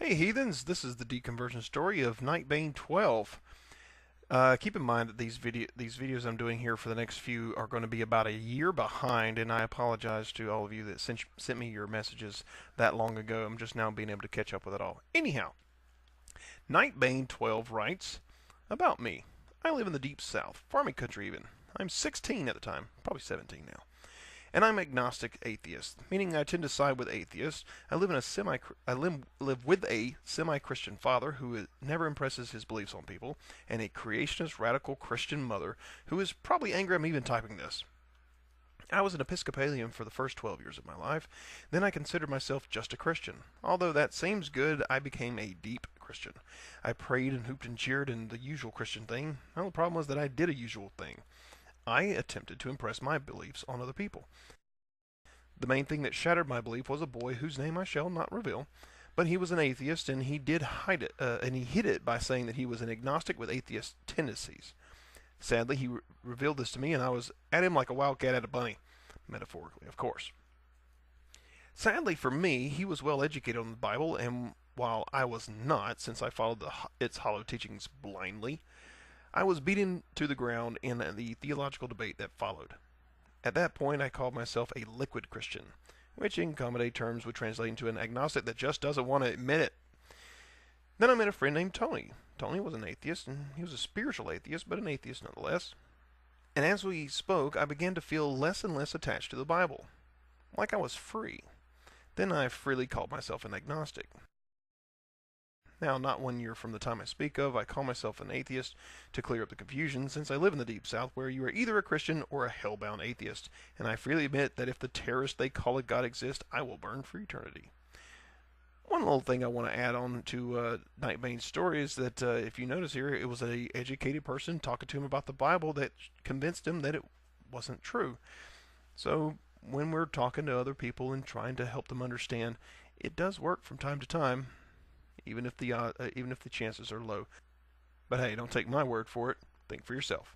Hey heathens, this is the deconversion story of Nightbane12. Keep in mind that these videos I'm doing here for the next few are going to be about a year behind, and I apologize to all of you that sent me your messages that long ago. I'm just now being able to catch up with it all. Anyhow, Nightbane12 writes about me. I live in the deep south, farming country even. I'm 16 at the time, probably 17 now. And I'm agnostic atheist, meaning I tend to side with atheists. I live with a semi-Christian father who never impresses his beliefs on people, and a creationist radical Christian mother who is probably angry I'm even typing this. I was an Episcopalian for the first 12 years of my life. Then I considered myself just a Christian. Although that seems good, I became a deep Christian. I prayed and hooped and cheered and the usual Christian thing. Well, the problem was that I did a usual thing. I attempted to impress my beliefs on other people. The main thing that shattered my belief was a boy whose name I shall not reveal, but he was an atheist and he did hide it, and he hid it by saying that he was an agnostic with atheist tendencies. Sadly, he revealed this to me, and I was at him like a wildcat at a bunny, metaphorically, of course. Sadly for me, he was well educated on the Bible, and while I was not, since I followed its hollow teachings blindly, I was beaten to the ground in the theological debate that followed. At that point, I called myself a liquid Christian, which in common day terms would translate into an agnostic that just doesn't want to admit it. Then I met a friend named Tony. Tony was an atheist, and he was a spiritual atheist, but an atheist nonetheless. And as we spoke, I began to feel less and less attached to the Bible, like I was free. Then I freely called myself an agnostic. Now, not 1 year from the time I speak of, I call myself an atheist to clear up the confusion, since I live in the Deep South where you are either a Christian or a hellbound atheist, and I freely admit that if the terrorist they call a God exists, I will burn for eternity. One little thing I want to add on to Nightbane's story is that if you notice here, it was an educated person talking to him about the Bible that convinced him that it wasn't true. So when we're talking to other people and trying to help them understand, it does work from time to time, even if the chances are low. But hey, don't take my word for it. Think for yourself.